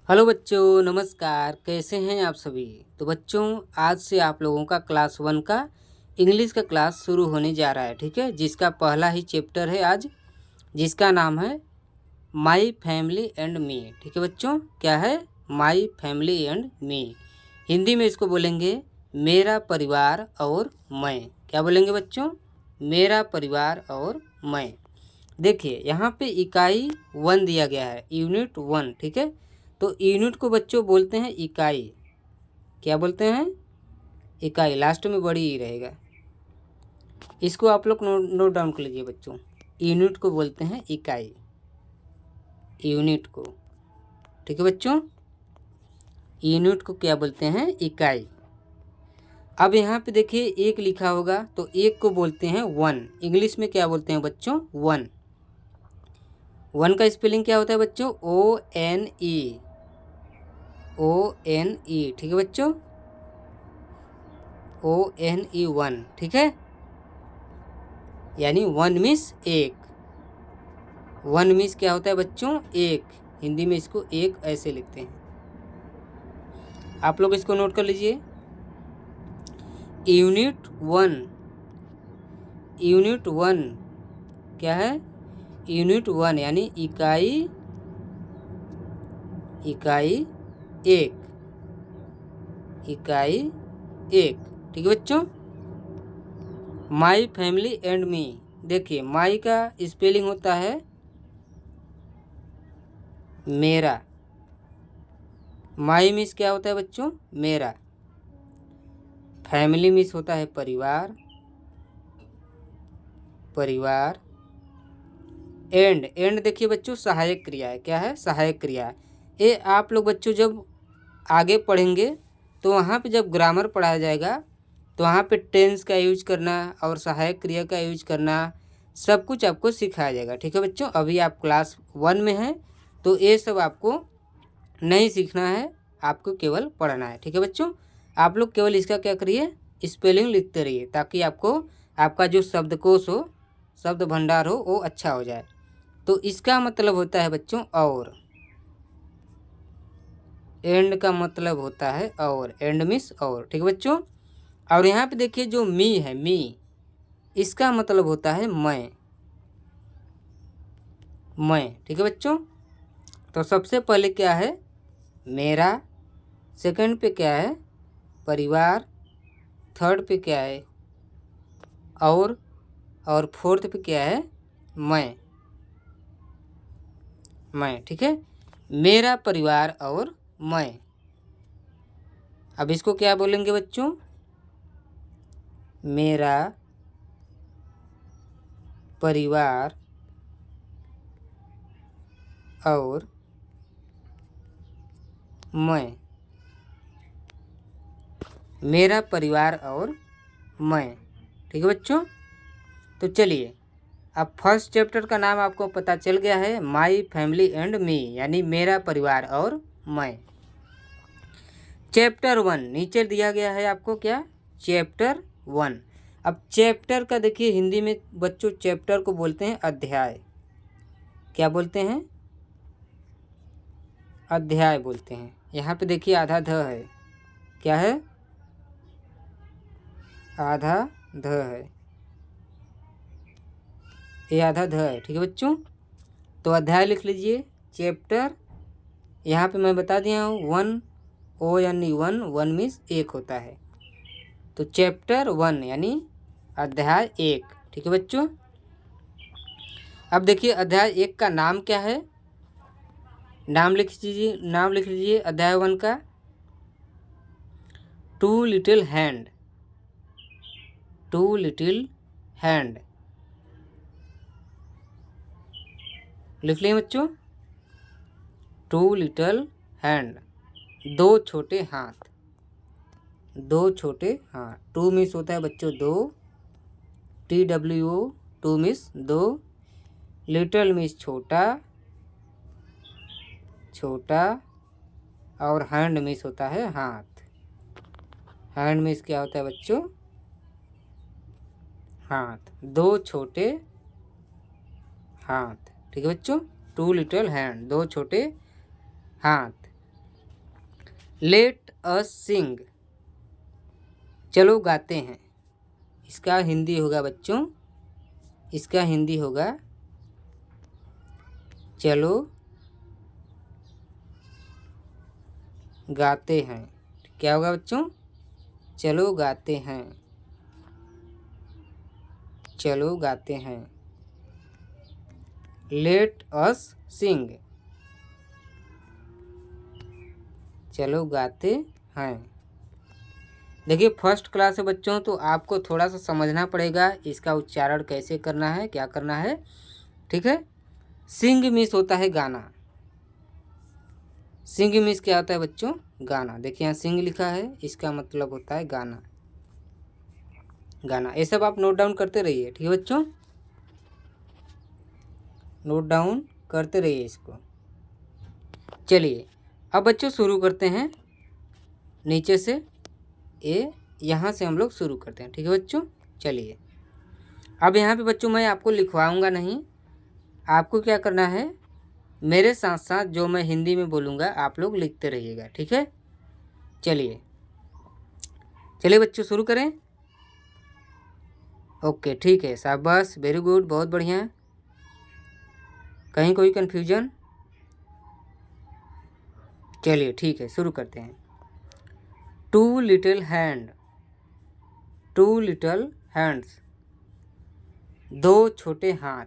Hello बच्चों, नमस्कार। कैसे हैं आप सभी। तो बच्चों, आज से आप लोगों का क्लास 1 का इंग्लिश का क्लास शुरू होने जा रहा है, ठीक है। जिसका पहला ही चैप्टर है आज, जिसका नाम है माई फैमिली एंड मी। ठीक है बच्चों, क्या है? My family and me. Hindi में इसको बोलेंगे मेरा परिवार और मैं। क्या बोलेंगे बच्चों? मेरा परिवार और मैं। देखिए यहाँ पे इकाई 1 दिया गया है, यूनिट 1, ठीक है। तो यूनिट को बच्चों बोलते हैं इकाई। क्या बोलते हैं? इकाई। लास्ट में बड़ी ही रहेगा। इसको आप लोग नोट डाउन कर लीजिए बच्चों। यूनिट को बोलते हैं इकाई, यूनिट को। ठीक है बच्चों, यूनिट को क्या बोलते हैं? इकाई। अब यहाँ पे देखिए एक लिखा होगा, तो एक को बोलते हैं 1। इंग्लिश में क्या बोलते हैं बच्चों? 1। 1 का स्पेलिंग क्या होता है बच्चों? ONE। ONE, ठीक है बच्चों। ONE 1, ठीक है। यानी 1 मीन्स एक। 1 मीन्स क्या होता है बच्चों? एक। हिंदी में इसको एक ऐसे लिखते हैं। आप लोग इसको नोट कर लीजिए। यूनिट 1। यूनिट 1 क्या है? यूनिट 1 यानी इकाई एक। इकाई एक, ठीक है बच्चों। My family and me. देखिए माई का स्पेलिंग होता है मेरा। माई मीन्स क्या होता है बच्चों? मेरा। फैमिली मीन्स होता है परिवार। परिवार। एंड देखिए बच्चों सहायक क्रिया है। क्या है? सहायक क्रिया। ये आप लोग बच्चों जब आगे पढ़ेंगे तो वहाँ पे जब ग्रामर पढ़ाया जाएगा तो वहाँ पे टेंस का यूज करना और सहायक क्रिया का यूज करना सब कुछ आपको सिखाया जाएगा। ठीक है बच्चों, अभी आप क्लास 1 में हैं तो ये सब आपको नहीं सीखना है, आपको केवल पढ़ना है। ठीक है बच्चों, आप लोग केवल इसका क्या करिए? स्पेलिंग लिखते रहिए ताकि आपको आपका जो शब्दकोश हो, शब्द भंडार हो, वो अच्छा हो जाए। तो इसका मतलब होता है बच्चों और। एंड का मतलब होता है और। एंड मीन्स और, ठीक है बच्चों। और यहाँ पे देखिए जो मी है, मी, इसका मतलब होता है मैं। मैं, ठीक है बच्चों। तो सबसे पहले क्या है? मेरा। सेकंड पे क्या है? परिवार। थर्ड पे क्या है? और फोर्थ पे क्या है? मैं। ठीक है। मेरा परिवार और मैं। अब इसको क्या बोलेंगे बच्चों? मेरा परिवार और मैं। मेरा परिवार और मैं, ठीक है बच्चों। तो चलिए, अब फर्स्ट चैप्टर का नाम आपको पता चल गया है, माई फैमिली एंड मी, यानी मेरा परिवार और मैं। चैप्टर 1 नीचे दिया गया है आपको। क्या? चैप्टर 1। अब चैप्टर का देखिए हिंदी में बच्चों चैप्टर को बोलते हैं अध्याय। क्या बोलते हैं? अध्याय बोलते हैं। यहाँ पे देखिए आधा ध है। क्या है? आधा ध है। ये आधा ध है, ठीक है बच्चों। तो अध्याय लिख लीजिए। चैप्टर, यहाँ पे मैं बता दिया हूँ 1, ONE 1 मीन्स एक होता है। तो चैप्टर 1 यानी अध्याय 1, ठीक है बच्चों। अब देखिए अध्याय 1 का नाम क्या है? नाम लिख लीजिए अध्याय 1 का। Two little hand. Two little hand लिख लिए बच्चों। टू लिटिल हैंड, दो छोटे हाथ। दो छोटे हाथ। टू मीन्स होता है बच्चों दो, TWO, टू मीन्स दो। लिटिल मीन्स छोटा, छोटा। और हैंड मीन्स होता है हाथ। हैंड मीन्स क्या होता है बच्चों? हाथ। दो छोटे हाथ, ठीक है बच्चों। टू लिटिल हैंड, दो छोटे हाथ। लेट अस सिंग, चलो गाते हैं। इसका हिंदी होगा बच्चों, इसका हिंदी होगा चलो गाते हैं। क्या होगा बच्चों? चलो गाते हैं, चलो गाते हैं। लेट अस सिंग, चलो गाते हैं। देखिए फर्स्ट क्लास है बच्चों, तो आपको थोड़ा सा समझना पड़ेगा इसका उच्चारण कैसे करना है, क्या करना है, ठीक है। सिंग मीन्स होता है गाना, सिंग मीन्स क्या होता है बच्चों? गाना। देखिए यहाँ सिंग लिखा है, इसका मतलब होता है गाना, गाना। ये सब आप नोट डाउन करते रहिए, ठीक है बच्चों, नोट डाउन करते रहिए इसको। चलिए अब बच्चों शुरू करते हैं नीचे से, ये यहाँ से हम लोग शुरू करते हैं, ठीक है बच्चों। चलिए अब यहाँ पे बच्चों मैं आपको लिखवाऊंगा नहीं, आपको क्या करना है, मेरे साथ साथ जो मैं हिंदी में बोलूँगा आप लोग लिखते रहिएगा, ठीक है। चलिए चलिए बच्चों शुरू करें। ओके ठीक है, शाबाश, वेरी गुड, बहुत बढ़िया। कहीं कोई कन्फ्यूजन? चलिए ठीक है, शुरू करते हैं। Two little hand, two little hands, दो छोटे हाथ,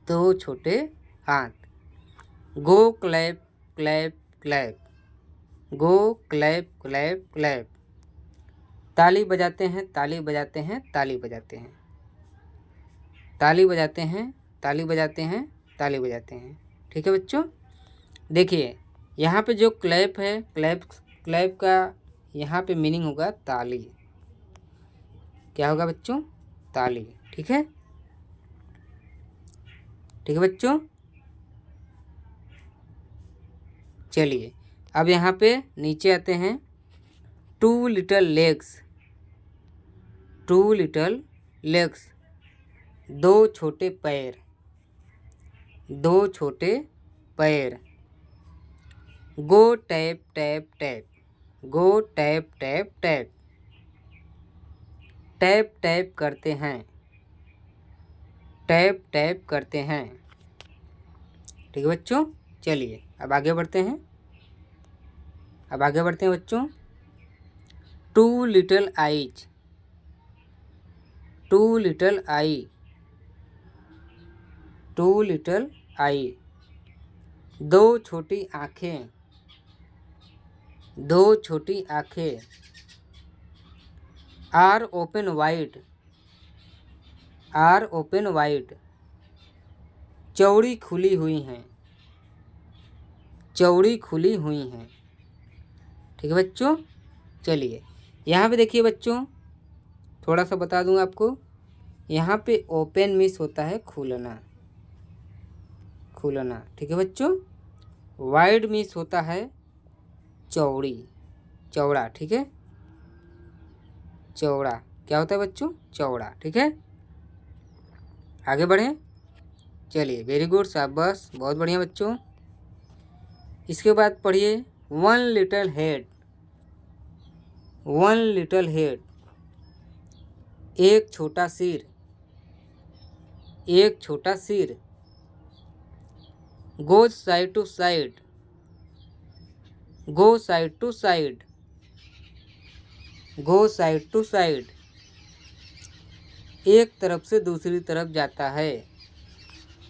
दो छोटे हाथ। Go clap clap clap, go clap clap clap. ताली बजाते हैं, ताली बजाते हैं, ताली बजाते हैं, ताली बजाते हैं, ताली बजाते हैं, ताली बजाते हैं, ठीक है बच्चों। देखिए यहाँ पे जो क्लैप है, क्लैप क्लैप का यहाँ पे मीनिंग होगा ताली। क्या होगा बच्चों? ताली, ठीक है, ठीक है बच्चों। चलिए अब यहाँ पे नीचे आते हैं। Two little legs, two little legs, दो छोटे पैर, दो छोटे पैर। Go tap tap tap, go tap tap tap. Tap tap करते हैं, टैप टैप करते हैं, ठीक है बच्चों। चलिए अब आगे बढ़ते हैं, अब आगे बढ़ते हैं बच्चों। Two little eyes, two little eye, two little eye. दो छोटी आँखें, दो छोटी आँखें। Are open wide, are open wide. चौड़ी खुली हुई हैं, चौड़ी खुली हुई हैं, ठीक है बच्चों। चलिए यहाँ पे देखिए बच्चों, थोड़ा सा बता दूँ आपको, यहाँ पे ओपन मीन्स होता है खुलना, खुलना, ठीक है बच्चों। वाइड मीन्स होता है चौड़ी, चौड़ा, ठीक है, चौड़ा। क्या होता है बच्चों? चौड़ा, ठीक है। आगे बढ़ें। चलिए वेरी गुड, शाबाश, बहुत बढ़िया बच्चों। इसके बाद पढ़िए one little head, one little head, एक छोटा सिर, एक छोटा सिर। Go side to side, go side to side, go side to side. एक तरफ से दूसरी तरफ जाता है,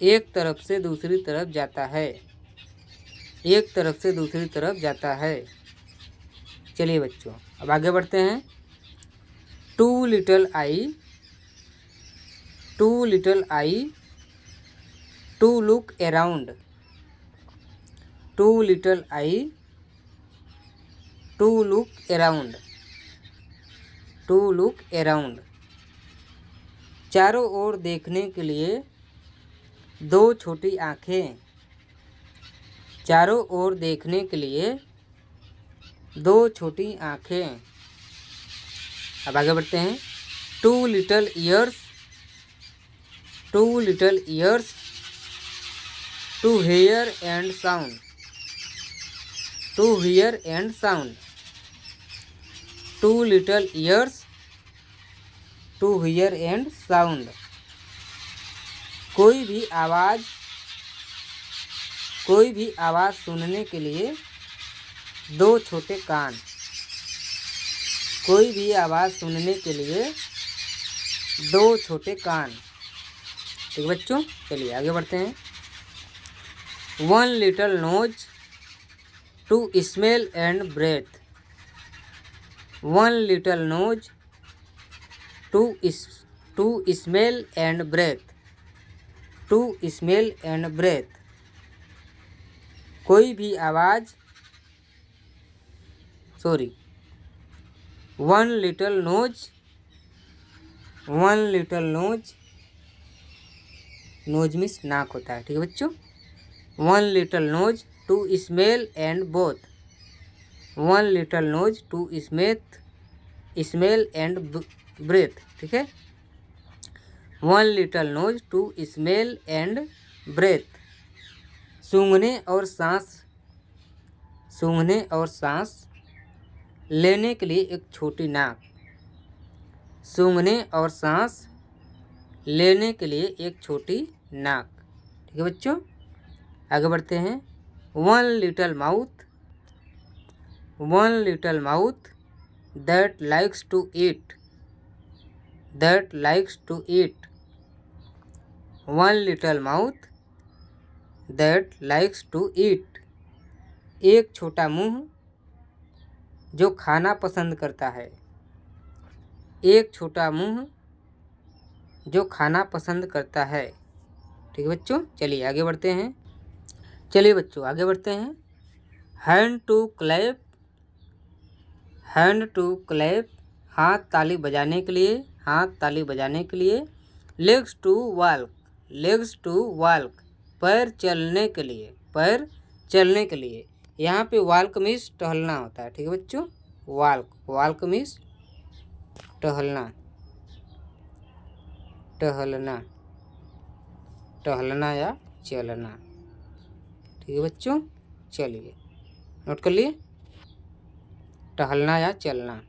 एक तरफ से दूसरी तरफ जाता है, एक तरफ से दूसरी तरफ जाता है। चलिए बच्चों अब आगे बढ़ते हैं। Two little eye, two little eye, to look around, two little eye, to look around, to look around. चारों ओर देखने के लिए दो छोटी आँखें, चारों ओर देखने के लिए दो छोटी आँखें। अब आगे बढ़ते हैं। Two little ears, two little ears, to hear and sound, to hear and sound, two little ears to hear and sound, कोई भी आवाज़ सुनने के लिए दो छोटे कान, कोई भी आवाज़ सुनने के लिए दो छोटे कान। ठीक है बच्चों, चलिए आगे बढ़ते हैं। One little nose to smell and breath, one little nose to smell and breath, to smell and breath, कोई भी आवाज़ one little nose, nose means नाक होता है। ठीक है बच्चों, one little nose to smell and both, one little nose to smell and breath. ठीक है, one little nose to smell and breath, सूंघने और सांस लेने के लिए एक छोटी नाक, सूंघने और सांस लेने के लिए एक छोटी नाक। ठीक है बच्चों, आगे बढ़ते हैं। One little mouth that likes to eat, one little mouth that likes to eat, एक छोटा मुंह जो खाना पसंद करता है, एक छोटा मुंह जो खाना पसंद करता है। ठीक है बच्चों, चलिए आगे बढ़ते हैं। हैंड टू क्लैप, हाथ ताली बजाने के लिए, लेग्स टू वॉल्क, पैर चलने के लिए, यहाँ पे वॉल्क मीन्स टहलना होता है। ठीक है बच्चों, वॉल्क मीन्स टहलना या चलना। ठीक है बच्चों, चलिए नोट कर लिए, टहलना या चलना।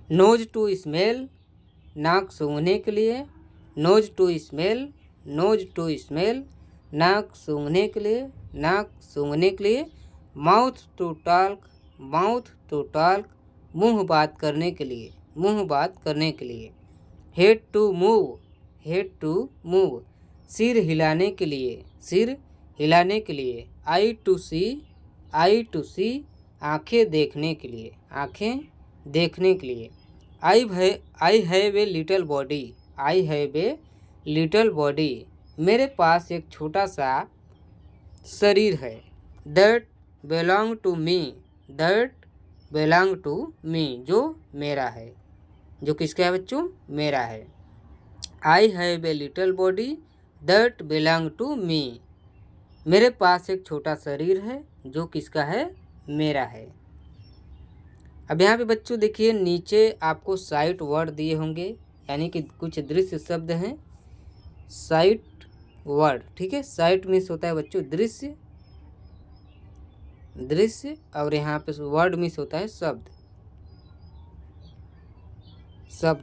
नोज टू स्मेल, नाक सूंघने के लिए, नोज टू स्मेल, नाक सूंघने के लिए, माउथ टू टॉक, मुंह बात करने के लिए, हेड टू मूव, सिर हिलाने के लिए, आई टू सी, आंखें देखने के लिए, आई हैव ए लिटल बॉडी, मेरे पास एक छोटा सा शरीर है। दैट बिलोंग टू मी, जो मेरा है, जो किसका है बच्चों, मेरा है। I have a little body that belong to me, मेरे पास एक छोटा शरीर है जो किसका है, मेरा है। अब यहाँ पे बच्चों देखिए, नीचे आपको साइट वर्ड दिए होंगे, यानी कि कुछ दृश्य शब्द हैं, साइट वर्ड। ठीक है, साइट मीन्स होता है बच्चों दृश्य, और यहाँ पे वर्ड मीन्स होता है शब्द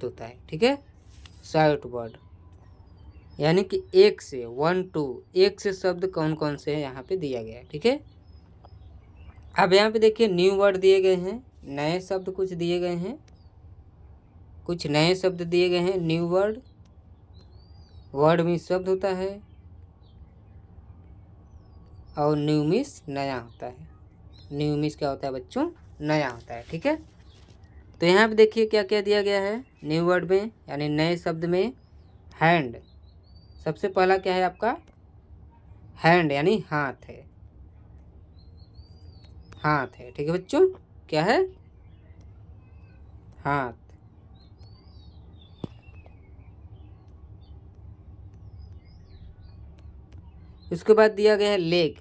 होता है। ठीक है, साइट वर्ड यानी कि एक से शब्द कौन कौन से हैं यहाँ पे दिया गया है। ठीक है, अब यहाँ पे देखिए न्यू वर्ड दिए गए हैं, नए शब्द कुछ दिए गए हैं, न्यू वर्ड मीन्स शब्द होता है, और न्यू मीन्स नया होता है। न्यू मीन्स क्या होता है बच्चों, नया होता है। ठीक है, तो यहाँ पे देखिए क्या क्या दिया गया है न्यू वर्ड में, यानी नए शब्द में। हैंड, सबसे पहला क्या है आपका, हैंड यानी हाथ है। ठीक है बच्चों, क्या है, हाथ। उसके बाद दिया गया है लेग,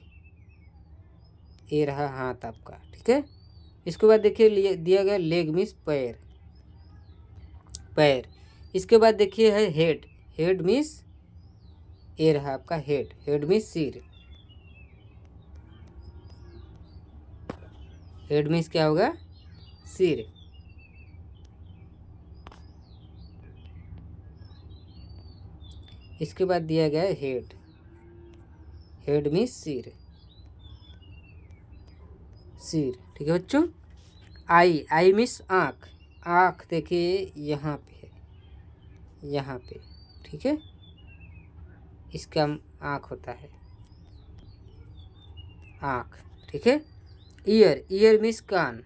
ये रहा हाथ आपका। ठीक है, इसके बाद देखिए दिया गया लेग मीन्स पैर। इसके बाद देखिए है हेड मीन्स, ये रहा आपका हेड मीन्स सिर। हेड मीन्स क्या होगा, सिर। इसके बाद दिया गया है हेड, हेड मीन्स सिर, सिर। ठीक है बच्चों। आई, आई मीन्स आँख, आँख देखिए यहाँ पे है, यहाँ पे, ठीक है, इसका आँख होता है, आँख। ठीक है। ईयर, ईयर मीन्स कान,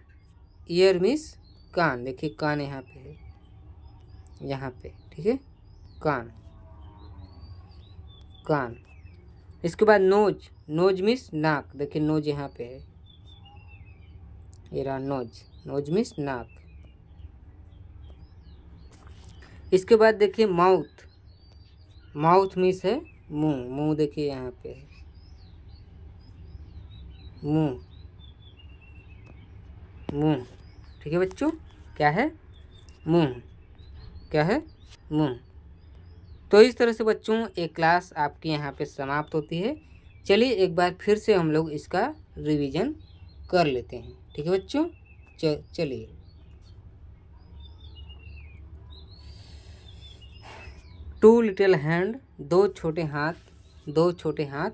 ईयर मीन्स कान, देखिए कान यहाँ पे है, यहाँ पे, ठीक है, कान, कान। इसके बाद नोज, नोज मीन्स नाक, देखिए नोज यहाँ पे है, ये रहा नोज, नोज मीन्स नाक। इसके बाद देखिए माउथ, माउथ मीन्स है मुंह, मुंह देखिए यहाँ पे है, मुंह, मुंह। ठीक है बच्चों, क्या है, मुंह, क्या है, मुंह। तो इस तरह से बच्चों एक क्लास आपकी यहाँ पे समाप्त होती है। चलिए एक बार फिर से हम लोग इसका रिवीजन कर लेते हैं। ठीक है बच्चों, चलिए। टू लिटिल हैंड, दो छोटे हाथ, दो छोटे हाथ।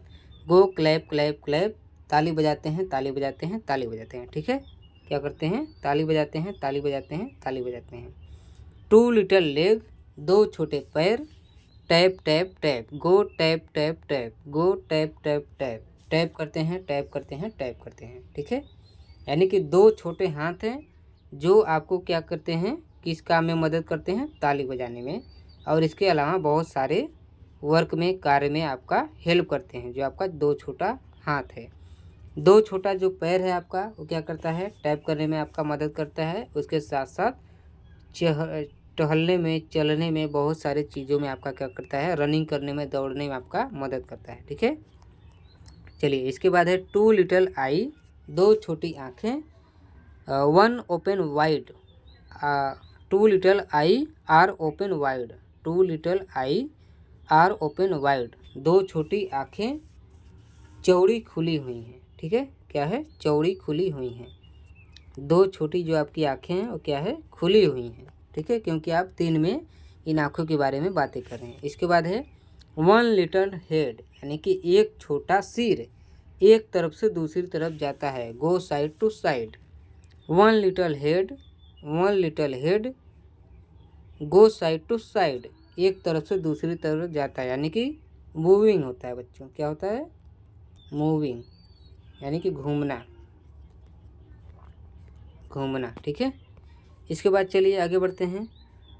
गो क्लैप क्लैप क्लैप, ताली बजाते हैं, ताली बजाते हैं, ताली बजाते हैं। ठीक है, क्या करते हैं, ताली बजाते हैं, ताली बजाते हैं, ताली बजाते हैं। टू लिटिल लेग, दो छोटे पैर। Tap tap tap, go tap tap tap, go tap tap tap, tap करते हैं, टैप करते हैं, टैप करते हैं। ठीक है, यानी कि दो छोटे हाथ हैं जो आपको क्या करते हैं, किस काम में मदद करते हैं, ताली बजाने में। और इसके अलावा बहुत सारे वर्क में, कार्य में आपका हेल्प करते हैं। जो आपका दो छोटा हाथ है, दो छोटा जो पैर है आपका, वो क्या करता है, टैप करने में आपका मदद करता है। उसके साथ साथ टहलने में, चलने में, बहुत सारे चीज़ों में आपका क्या करता है, रनिंग करने में, दौड़ने में आपका मदद करता है। ठीक है, चलिए। इसके बाद है टू लिटिल आई, दो छोटी आँखें। One open wide, two little eye are open wide, two little eye are open wide, दो छोटी आँखें चौड़ी खुली हुई हैं। ठीक है, क्या है, चौड़ी खुली हुई हैं। दो छोटी जो आपकी आँखें हैं वो क्या है, खुली हुई हैं। ठीक है, क्योंकि आप तीन में इन आँखों के बारे में बातें कर रहे हैं। इसके बाद है वन लिटिल हेड, यानी कि एक छोटा सिर एक तरफ से दूसरी तरफ जाता है। Go side to side, one little head, one little head go side to side, एक तरफ से दूसरी तरफ जाता है, यानी कि मूविंग होता है बच्चों। क्या होता है, मूविंग, यानी कि घूमना, घूमना। ठीक है, इसके बाद चलिए आगे बढ़ते हैं।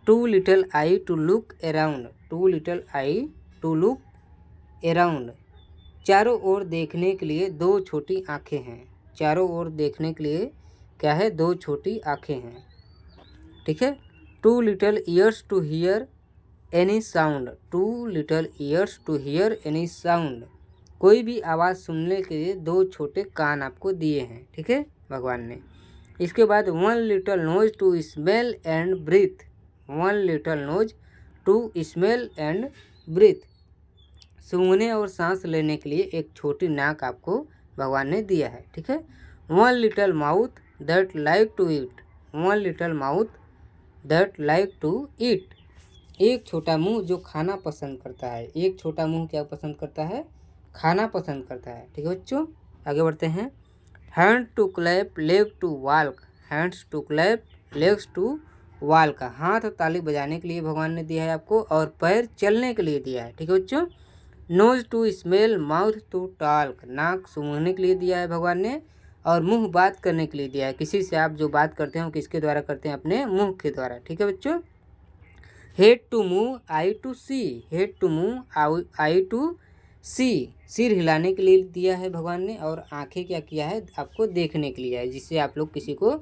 Two little eye to look around, two little eye to look around, चारों ओर देखने के लिए दो छोटी आँखें हैं। चारों ओर देखने के लिए क्या है, दो छोटी आँखें हैं। ठीक है, two little ears to hear any sound, two little ears to hear any sound, कोई भी आवाज़ सुनने के लिए दो छोटे कान आपको दिए हैं। ठीक है, भगवान ने। इसके बाद one little nose to smell and breathe, one little nose to smell and breathe, सूंघने और सांस लेने के लिए एक छोटी नाक आपको भगवान ने दिया है। ठीक है, one little mouth that like to eat, one little mouth that like to eat, एक छोटा मुंह जो खाना पसंद करता है। एक छोटा मुंह क्या पसंद करता है, खाना पसंद करता है। ठीक है बच्चों, आगे बढ़ते हैं। Hand to clap leg to walk, hands to clap legs to walk, हाथ ताली बजाने के लिए भगवान ने दिया है आपको, और पैर चलने के लिए दिया है। ठीक है बच्चों। Nose to smell, mouth to talk, नाक सूंघने के लिए दिया है भगवान ने, और मुंह बात करने के लिए दिया है। किसी से आप जो बात करते हैं वो किसके द्वारा करते हैं, अपने मुंह के द्वारा। ठीक है बच्चों। Head to move, eye to see, head to move, eye to see, सिर हिलाने के लिए दिया है भगवान ने, और आंखें क्या किया है, आपको देखने के लिए है, जिससे आप लोग किसी को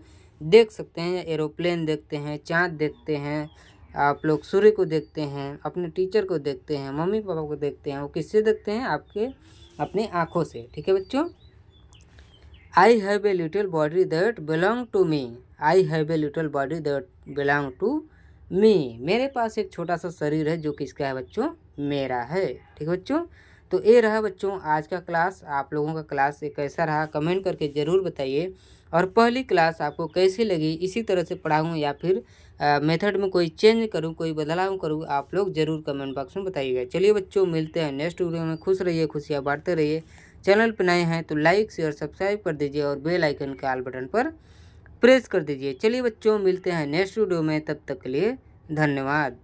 देख सकते हैं। एरोप्लेन देखते हैं, चाँद देखते हैं, आप लोग सूर्य को देखते हैं, अपने टीचर को देखते हैं, मम्मी पापा को देखते हैं। वो किससे देखते हैं, आपके अपने आँखों से। ठीक है बच्चों। I have a little body that belong to me, I have a little body that belong to me, मेरे पास एक छोटा सा शरीर है जो किसका है बच्चों, मेरा है। ठीक है बच्चों। तो ये रहा बच्चों आज का क्लास। आप लोगों का क्लास कैसा रहा कमेंट करके ज़रूर बताइए, और पहली क्लास आपको कैसी लगी, इसी तरह से पढ़ाऊँ या फिर मेथड में कोई चेंज करूँ, कोई बदलाव करूँ, आप लोग ज़रूर कमेंट बॉक्स में बताइएगा। चलिए बच्चों, मिलते हैं नेक्स्ट वीडियो में। खुश रहिए, खुशियाँ बांटते रहिए। चैनल पर नए हैं तो लाइक शेयर सब्सक्राइब कर दीजिए और बेल आइकन के ऑल बटन पर प्रेस कर दीजिए। चलिए बच्चों, मिलते हैं नेक्स्ट वीडियो में, तब तक के लिए धन्यवाद।